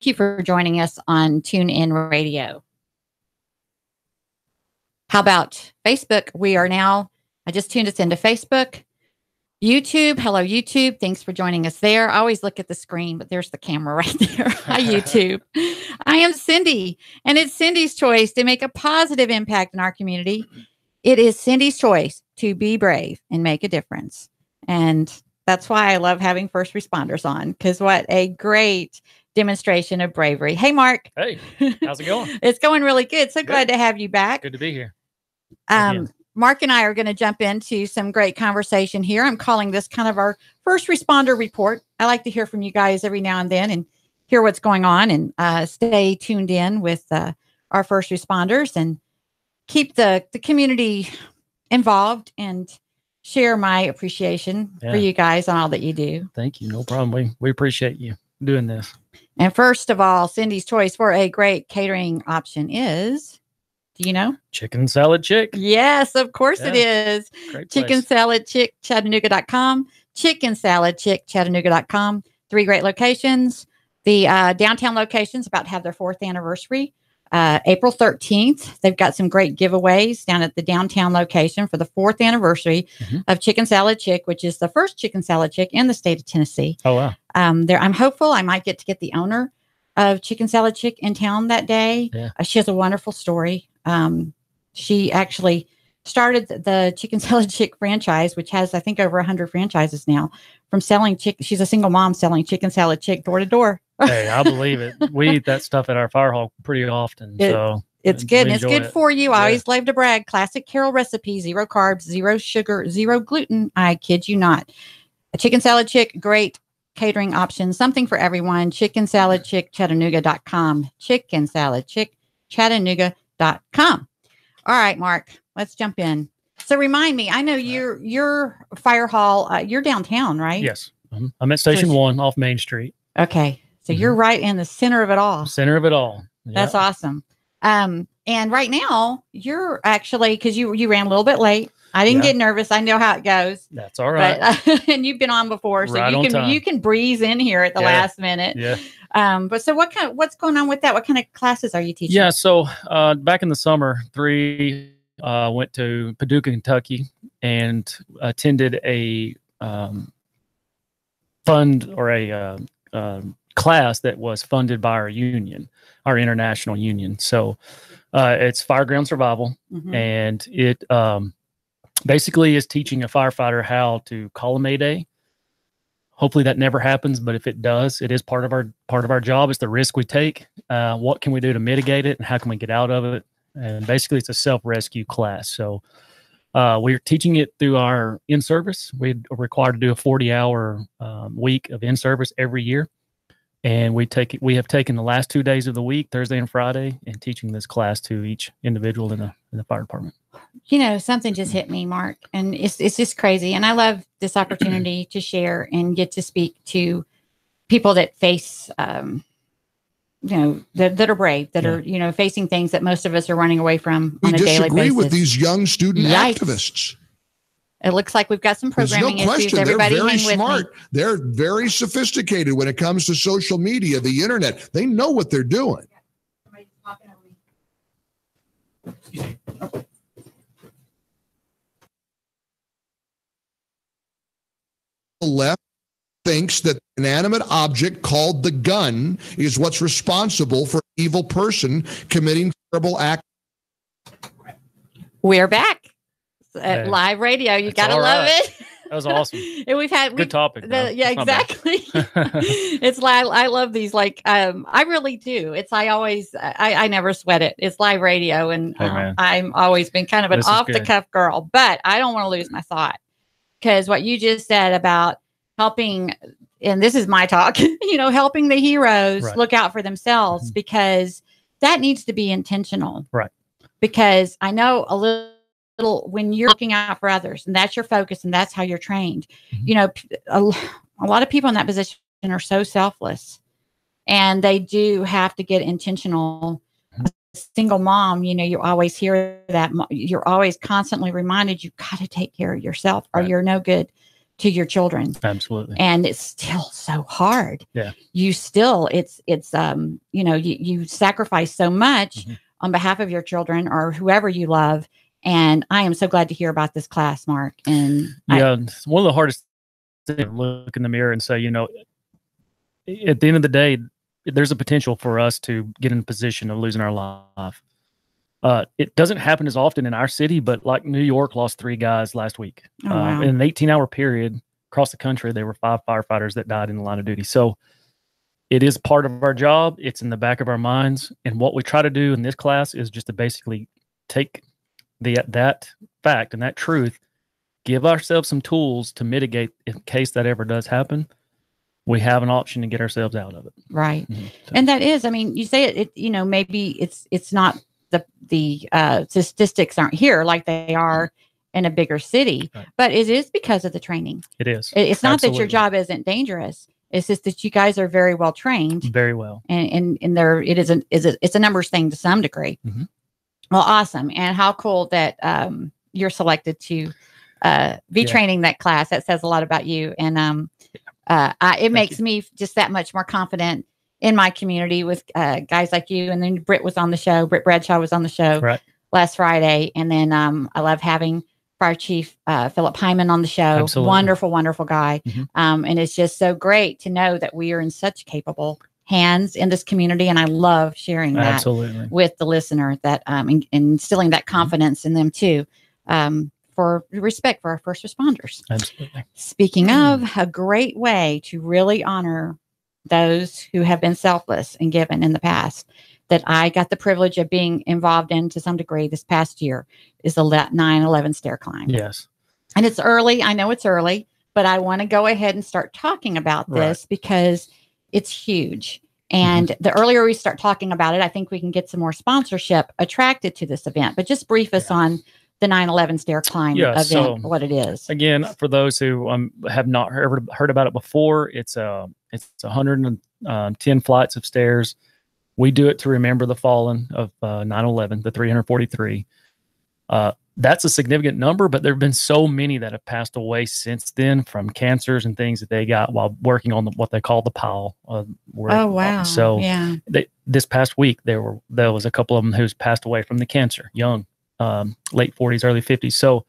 you for joining us on TuneIn Radio. How about Facebook? We are now, I just tuned us into Facebook. YouTube, hello YouTube. Thanks for joining us there. I always look at the screen, but there's the camera right there. Hi YouTube. I am Cindy, and it's Cindy's choice to make a positive impact in our community. It is Cindy's choice to be brave and make a difference. And that's why I love having first responders on, because what a great demonstration of bravery. Hey, Mark. Hey, how's it going? It's going really good. So glad to have you back. Good to be here. Mark and I are going to jump into some great conversation here. I'm calling this kind of our first responder report. I like to hear from you guys every now and then and hear what's going on, and stay tuned in with our first responders and keep the community involved and share my appreciation for you guys on all that you do. Thank you. No problem. We appreciate you doing this. And first of all, Cindy's choice for a great catering option is... Do you know? Chicken Salad Chick. Yes, of course it is. Great Chicken Salad Chick, Chattanooga.com. Chicken Salad Chick, Chattanooga.com. 3 great locations. The downtown location's about to have their 4th anniversary. April 13th. They've got some great giveaways down at the downtown location for the 4th anniversary of Chicken Salad Chick, which is the first Chicken Salad Chick in the state of Tennessee. Oh, wow. I'm hopeful I might get to get the owner of Chicken Salad Chick in town that day. Yeah. She has a wonderful story. She actually started the Chicken Salad Chick franchise, which has, I think, over 100 franchises now, from selling chicken. She's a single mom selling Chicken Salad Chick door to door. Hey, I believe it. We eat that stuff at our fire hall pretty often. It's good. And it's good for you. I always love to brag. Classic Carol recipe, 0 carbs, 0 sugar, 0 gluten. I kid you not. A Chicken Salad Chick, great catering option, something for everyone. Chicken Salad Chick, Chattanooga.com. Chicken Salad Chick, Chattanooga.com. All right, Mark, let's jump in. So remind me, I know your fire hall, you're downtown, right? Yes. I'm at Station 1 off Main Street. Okay. So you're right in the center of it all. Center of it all. Yep. That's awesome. And right now you're actually, because you ran a little bit late. I didn't get nervous. I know how it goes. That's all right. But, and you've been on before, so you can breeze in here at the last minute. Yeah. But so what's going on with that? What kind of classes are you teaching? Yeah. So back in the summer, 3 went to Paducah, Kentucky, and attended a fund or a class that was funded by our union, our international union. So it's fire ground survival, and it basically is teaching a firefighter how to call a mayday. Hopefully that never happens, but if it does, it is part of our job. It's the risk we take. What can we do to mitigate it, and how can we get out of it? And basically, it's a self-rescue class. So we're teaching it through our in-service. We're required to do a 40-hour week of in-service every year, and we have taken the last 2 days of the week, Thursday and Friday, and teaching this class to each individual in the fire department. You know, something just hit me, Mark, and it's just crazy. And I love this opportunity to share and get to speak to people that face, that are brave, that are, facing things that most of us are running away from on a daily basis. We disagree with these young student activists. It looks like we've got some programming issues. Everybody they're very hang with smart. me. They're very sophisticated when it comes to social media, the internet. They know what they're doing. Somebody's talking over me. The left thinks that the inanimate object called the gun is what's responsible for an evil person committing terrible acts. We're back at live radio. You got to love it. That was awesome. And we've had good topic. Yeah, exactly. It's live. I love these. I really do. I never sweat it. It's live radio, and I'm always been kind of an off the cuff girl, but I don't want to lose my thought. Because what you just said about helping, and this is my talk, helping the heroes look out for themselves, because that needs to be intentional. Right. Because I know a little when you're looking out for others, and that's your focus, and that's how you're trained. A lot of people in that position are so selfless, and they do have to get intentional. Single mom, you always hear that. You're always constantly reminded, you got to take care of yourself or you're no good to your children. Absolutely. And it's still so hard. Yeah. You still, it's you sacrifice so much on behalf of your children or whoever you love. And I am so glad to hear about this class, Mark. And it's one of the hardest things, look in the mirror and say, at the end of the day, there's a potential for us to get in a position of losing our life. It doesn't happen as often in our city, but like New York lost 3 guys last week. Wow. In an 18-hour period across the country, there were 5 firefighters that died in the line of duty. So it is part of our job. It's in the back of our minds. And what we try to do in this class is just to basically take that fact and that truth, give ourselves some tools to mitigate in case that ever does happen. We have an option to get ourselves out of it. Right. So. And that is, I mean, you say it maybe it's not the statistics aren't here like they are in a bigger city, but it is because of the training. It is. It's not that your job isn't dangerous. It's just that you guys are very well trained. Very well. And there, it's a numbers thing to some degree. Well, awesome. And how cool that you're selected to be training that class. That says a lot about you. And it makes me just that much more confident in my community with guys like you. And then Britt was on the show. Britt Bradshaw was on the show last Friday. And then I love having Fire Chief Philip Hyman on the show. Absolutely. Wonderful, wonderful guy. And it's just so great to know that we are in such capable hands in this community. And I love sharing that with the listener, that and instilling that confidence in them too, for respect for our first responders. Absolutely. Speaking of, a great way to really honor those who have been selfless and given in the past, that I got the privilege of being involved in to some degree this past year, is the 9/11 stair climb. Yes. And it's early. I know it's early, but I want to go ahead and start talking about this because it's huge. And the earlier we start talking about it, I think we can get some more sponsorship attracted to this event. But just brief us on the 9/11 stair climb event, so, what it is. Again, for those who have not heard about it before, it's 110 flights of stairs. We do it to remember the fallen of 9/11, the 343. That's a significant number, but there have been so many that have passed away since then from cancers and things that they got while working on what they call the pile. Oh, wow. So this past week, there was a couple of them who's passed away from the cancer, young, late 40s, early 50s. So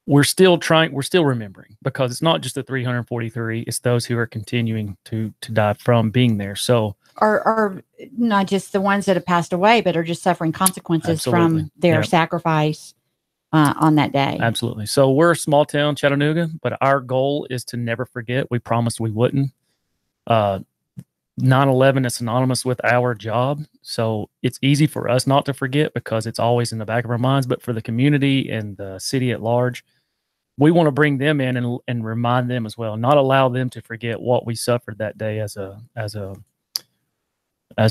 we're still remembering, because it's not just the 343, it's those who are continuing to die from being there. So are not just the ones that have passed away, but are just suffering consequences from their sacrifice on that day. Absolutely. So we're a small town, Chattanooga, but our goal is to never forget. We promised we wouldn't. 9/11 is synonymous with our job. So it's easy for us not to forget because it's always in the back of our minds. But for the community and the city at large, we want to bring them in and remind them as well, not allow them to forget what we suffered that day as a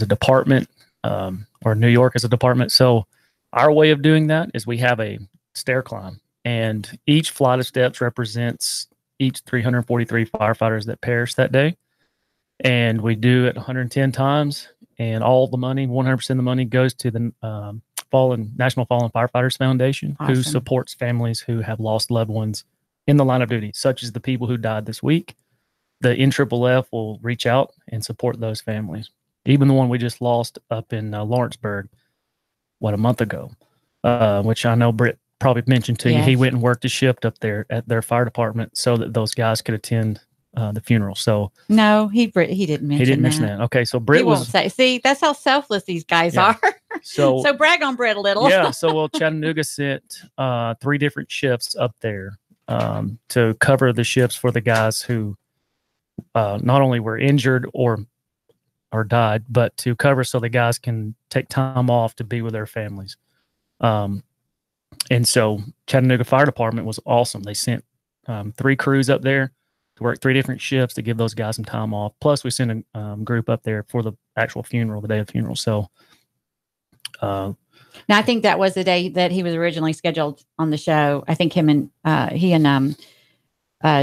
department, or New York as a department. So our way of doing that is we have a stair climb, and each flight of steps represents each 343 firefighters that perished that day. And we do it 110 times, and all the money, 100% of the money, goes to the National Fallen Firefighters Foundation, who supports families who have lost loved ones in the line of duty, such as the people who died this week. The NFFF will reach out and support those families. Even the one we just lost up in Lawrenceburg, a month ago, which I know Britt probably mentioned to you. He went and worked a shift up there at their fire department so that those guys could attend the funeral. So no, he didn't mention that. Okay, so Britt won't say. See, that's how selfless these guys are. So brag on Britt a little. So Chattanooga sent 3 different shifts up there to cover the shifts for the guys who not only were injured or died, but to cover so the guys can take time off to be with their families. And so Chattanooga Fire Department was awesome. They sent 3 crews up there to work 3 different shifts to give those guys some time off. Plus, we sent a group up there for the actual funeral, the day of the funeral. So, now I think that was the day that he was originally scheduled on the show. I think he and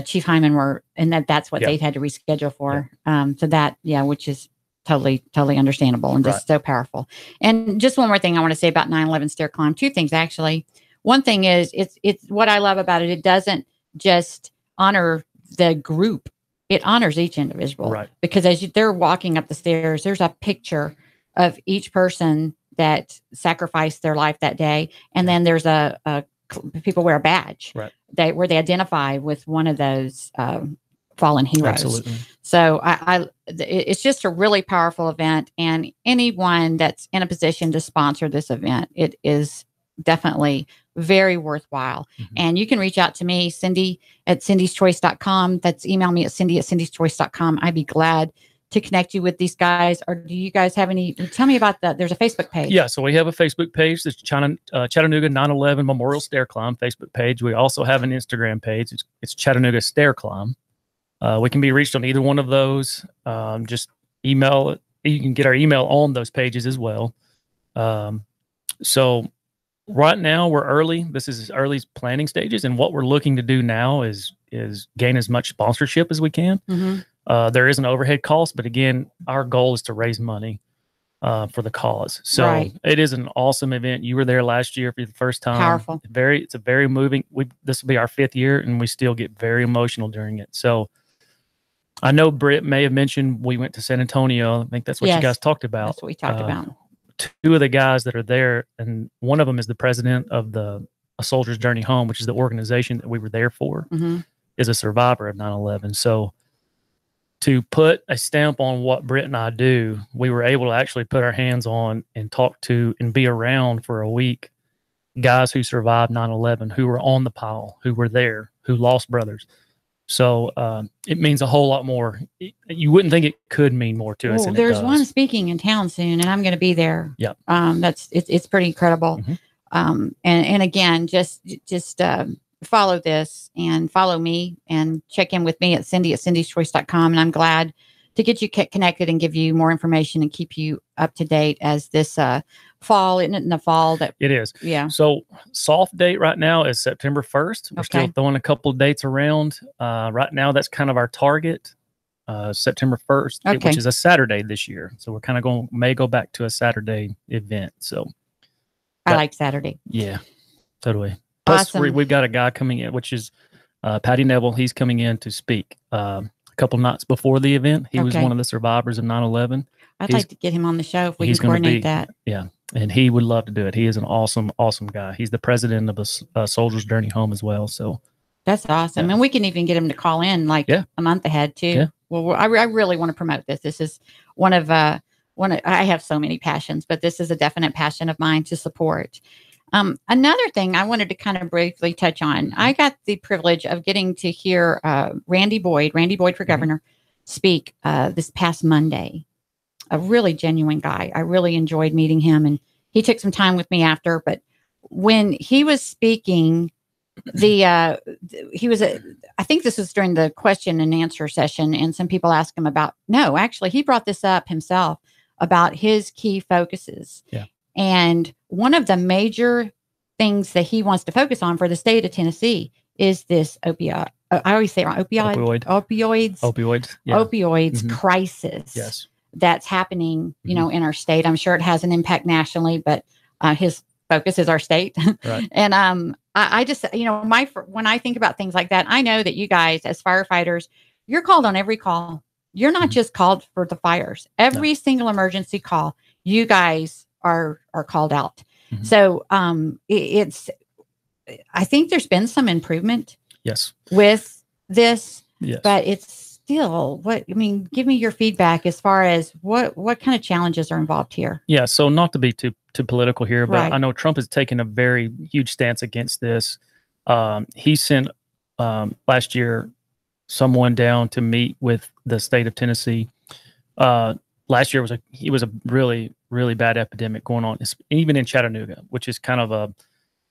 Chief Hyman were, and that's what they had to reschedule for. So that, which is totally understandable and just so powerful. And just one more thing I want to say about 9/11 stair climb. 2 things actually. One thing is it's what I love about it. It doesn't just honor the group. It honors each individual, Right. Because as they're walking up the stairs, there's a picture of each person that sacrificed their life that day, and then there's people wear a badge, right, where they identify with one of those fallen heroes. Absolutely. So it's just a really powerful event, and anyone that's in a position to sponsor this event, it is definitely very worthwhile. Mm-hmm. And you can reach out to me, Cindy at cindyschoice.com. That's email me at cindyschoice.com. I'd be glad to connect you with these guys. Or do you guys have any, tell me about there's a Facebook page. Yeah. So we have a Facebook page. It's Chattanooga 9/11 Memorial Stair Climb Facebook page. We also have an Instagram page. It's Chattanooga Stair Climb. We can be reached on either one of those. Just email. You can get our email on those pages as well. So right now we're early. This is early planning stages, and what we're looking to do now is gain as much sponsorship as we can. Mm-hmm. There is an overhead cost, but again, our goal is to raise money for the cause. So It is an awesome event. You were there last year for the first time. Powerful. It's a very moving. This will be our 5th year, and we still get very emotional during it. So I know Britt may have mentioned we went to San Antonio. I think that's what you guys talked about. That's what we talked about. 2 of the guys that are there, and one of them is the president of A Soldier's Journey Home, which is the organization that we were there for, is a survivor of 9/11. So to put a stamp on what Britt and I do, we were able to actually put our hands on and talk to and be around for a week guys who survived 9/11, who were on the pile, who were there, who lost brothers. So it means a whole lot more. You wouldn't think it could mean more to us. There's one speaking in town soon, and I'm going to be there. Yep. It's pretty incredible. Mm-hmm. And again, just follow this and follow me and check in with me at cindyschoice.com. And I'm glad to get you connected and give you more information and keep you up to date as this fall, isn't it in the fall? That it is. Yeah. So soft date right now is September 1st. We're still throwing a couple of dates around. Right now, that's kind of our target, September 1st, which is a Saturday this year. So we're kind of may go back to a Saturday event. So I like Saturday. Yeah, totally. Plus, awesome. We've got a guy coming in, which is Patty Neville. He's coming in to speak a couple nights before the event. He was one of the survivors of 9/11. I'd like to get him on the show if we can coordinate that. Yeah, and he would love to do it. He is an awesome, awesome guy. He's the president of a Soldier's Journey Home as well. So that's awesome. And we can even get him to call in a month ahead too. Yeah. Well, I really want to promote this. This is one of I have so many passions, but this is a definite passion of mine to support. Another thing I wanted to kind of briefly touch on, I got the privilege of getting to hear Randy Boyd for governor, speak this past Monday. A really genuine guy. I really enjoyed meeting him, and he took some time with me after. But when he was speaking, I think this was during the question and answer session, and some people asked him he brought this up himself about his key focuses. Yeah. And one of the major things that he wants to focus on for the state of Tennessee is this opioids. Mm-hmm. Crisis. Yes. That's happening, in our state. I'm sure it has an impact nationally, but his focus is our state. Right. And I just, when I think about things like that, I know that you guys as firefighters, you're called on every call. You're not just called for the fires. Every single emergency call, you guys are called out. Mm-hmm. So I think there's been some improvement. Yes. With this, but it's still give me your feedback as far as what kind of challenges are involved here. Yeah. So not to be too political here, but right. I know Trump has taken a very huge stance against this. He sent last year someone down to meet with the state of Tennessee. Last year was a really, really bad epidemic going on, even in Chattanooga, which is kind of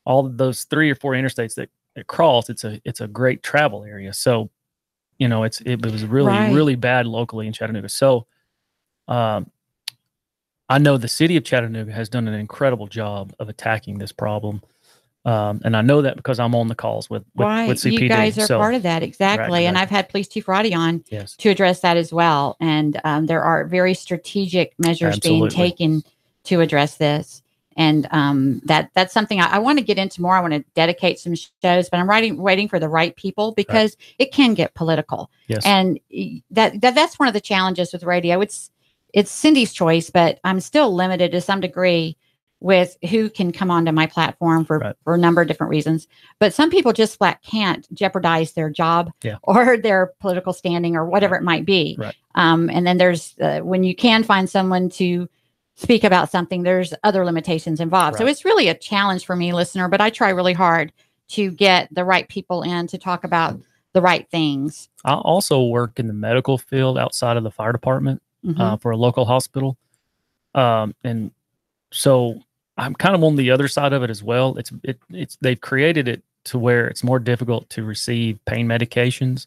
all of those 3 or 4 interstates that it crossed. It's a great travel area. So, it was really, really bad locally in Chattanooga. So, I know the city of Chattanooga has done an incredible job of attacking this problem. And I know that because I'm on the calls with CPD. You guys are part of that. Exactly. Right. And I've had Police Chief Roddy on to address that as well. And there are very strategic measures being taken to address this. And that's something I want to get into more. I want to dedicate some shows, but I'm waiting for the right people, because it can get political. Yes. And that's one of the challenges with radio. It's Cindy's choice, but I'm still limited to some degree with who can come onto my platform for a number of different reasons. But some people just flat can't jeopardize their job or their political standing or whatever it might be. Right. And then there's when you can find someone to speak about something, there's other limitations involved. So it's really a challenge for me, listener, but I try really hard to get the right people in to talk about the right things. I also work in the medical field outside of the fire department for a local hospital. And so I'm kind of on the other side of it as well. They've created it to where it's more difficult to receive pain medications.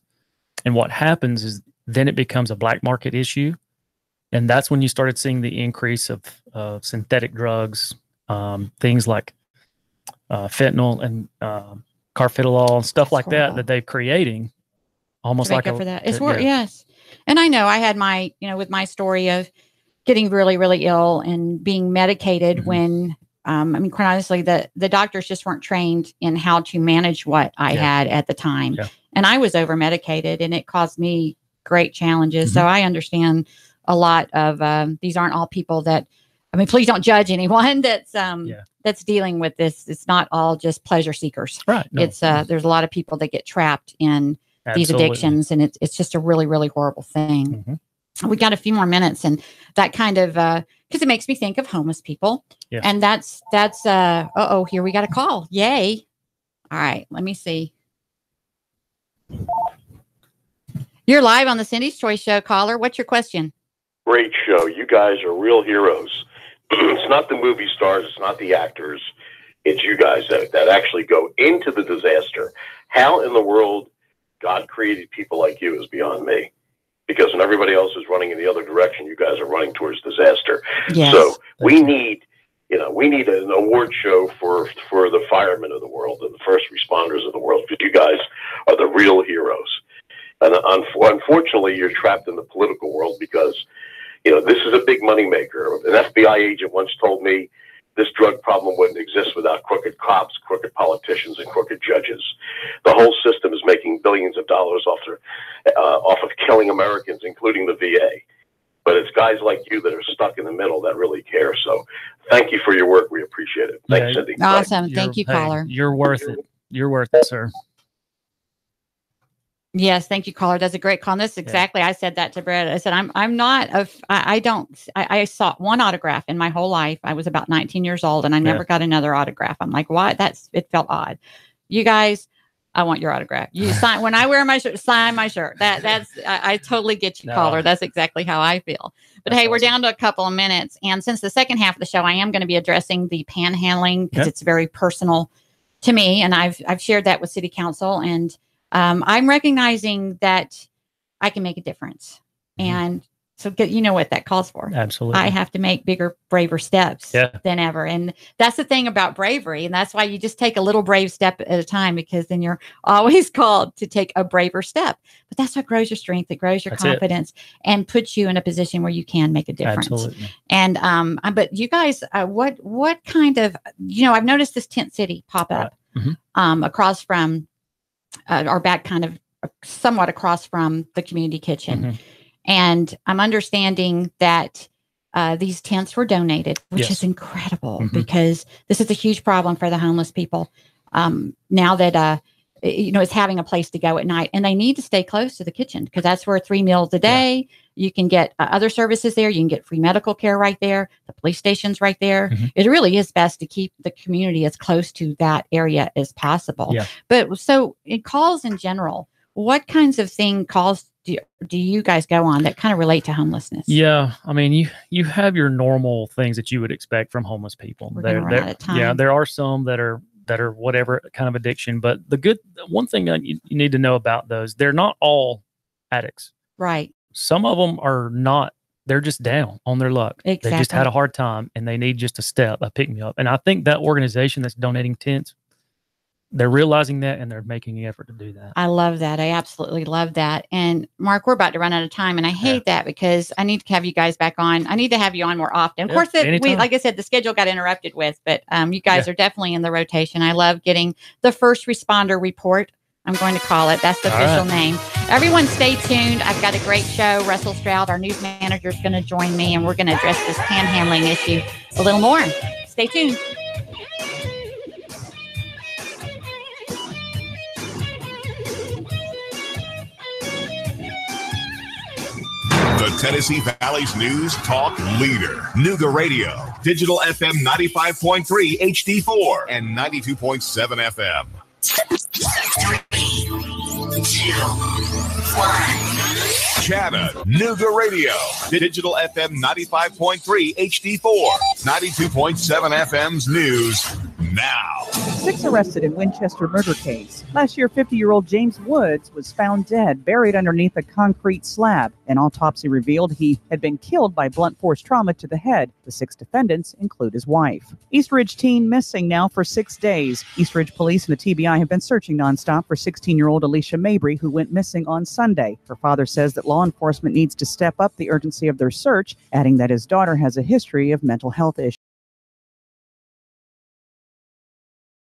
And what happens is then it becomes a black market issue. And that's when you started seeing the increase of synthetic drugs, things like fentanyl and carfentanil and stuff like that they're creating, almost like for that. It's yes. And I know I had my, with my story of getting really, really ill and being medicated when, quite honestly, the doctors just weren't trained in how to manage what I had at the time. Yeah. And I was over medicated, and it caused me great challenges. So I understand a lot of these aren't all people that, please don't judge anyone that's dealing with this. It's not all just pleasure seekers. Right. No. It's there's a lot of people that get trapped in these addictions, and it's just a really, really horrible thing. We got a few more minutes, and that kind of because it makes me think of homeless people. Yes. And that's here we got a call. Yay. All right, let me see. You're live on the Cindy's Choice Show, caller. What's your question? Great show. You guys are real heroes. It's not the movie stars. It's not the actors. It's you guys that actually go into the disaster. How in the world God created people like you is beyond me. Because when everybody else is running in the other direction, you guys are running towards disaster. Yes. So we need an award show for the firemen of the world and the first responders of the world, because you guys are the real heroes. And unfortunately, you're trapped in the political world because, this is a big moneymaker. An FBI agent once told me this drug problem wouldn't exist without crooked cops, crooked politicians, and crooked judges. The whole system is making billions of dollars off of killing Americans, including the VA. But it's guys like you that are stuck in the middle that really care. So thank you for your work. We appreciate it. Thanks, Cindy. Awesome. Thank you, caller. You're worth it. You're worth it, sir. Yes, thank you, caller. That's a great call. And that's exactly, I said that to Brett. I said, I saw one autograph in my whole life. I was about 19 years old, and I never got another autograph. I'm like, why? It felt odd. You guys, I want your autograph. You sign when I wear my shirt, sign my shirt. I totally get you, caller. That's exactly how I feel. But hey, we're down to a couple of minutes. And since the second half of the show, I am going to be addressing the panhandling because it's very personal to me. And I've shared that with City Council, and I'm recognizing that I can make a difference. And so you know what that calls for. Absolutely. I have to make bigger, braver steps than ever. And that's the thing about bravery. And that's why you just take a little brave step at a time, because then you're always called to take a braver step. But that's what grows your strength. It grows your confidence and puts you in a position where you can make a difference. Absolutely. And, but you guys, what kind of, I've noticed this tent city pop up across from, or back kind of somewhat across from the community kitchen. And I'm understanding that these tents were donated, which is incredible because this is a huge problem for the homeless people. Now that, it's having a place to go at night, and they need to stay close to the kitchen because that's where 3 meals a day, you can get other services there. You can get free medical care right there. The police station's right there. It really is best to keep the community as close to that area as possible. But so in calls in general, what kinds of calls do you guys go on that kind of relate to homelessness? Yeah. You have your normal things that you would expect from homeless people. We're gonna run out of time. Yeah, there are some that are whatever kind of addiction, but one thing that you need to know about those, they're not all addicts. Right. Some of them are not, they're just down on their luck. Exactly. They just had a hard time and they need just a pick me up. And I think that organization that's donating tents, they're realizing that, and they're making an effort to do that. I love that. I absolutely love that. And Mark, we're about to run out of time, and I hate that because I need to have you guys back on. I need to have you on more often. Of course, like I said, the schedule got interrupted with, but you guys are definitely in the rotation. I love getting the first responder report. I'm going to call it. That's the official name. Everyone stay tuned. I've got a great show. Russell Stroud, our news manager, is going to join me, and we're going to address this panhandling issue a little more. Stay tuned. The Tennessee Valley's news talk leader. Nuga Radio. Digital FM 95.3 HD4 and 92.7 FM. 3, 2, 1. Chatter, Nuga Radio. Digital FM 95.3 HD4, 92.7 FM's news now. 6 arrested in Winchester murder case. Last year, 50-year-old James Woods was found dead, buried underneath a concrete slab. An autopsy revealed he had been killed by blunt force trauma to the head. The 6 defendants include his wife. Eastridge teen missing now for 6 days. Eastridge police and the TBI have been searching nonstop for 16-year-old Alicia Mabry, who went missing on Sunday. Her father says that law enforcement needs to step up the urgency of their search, adding that his daughter has a history of mental health issues.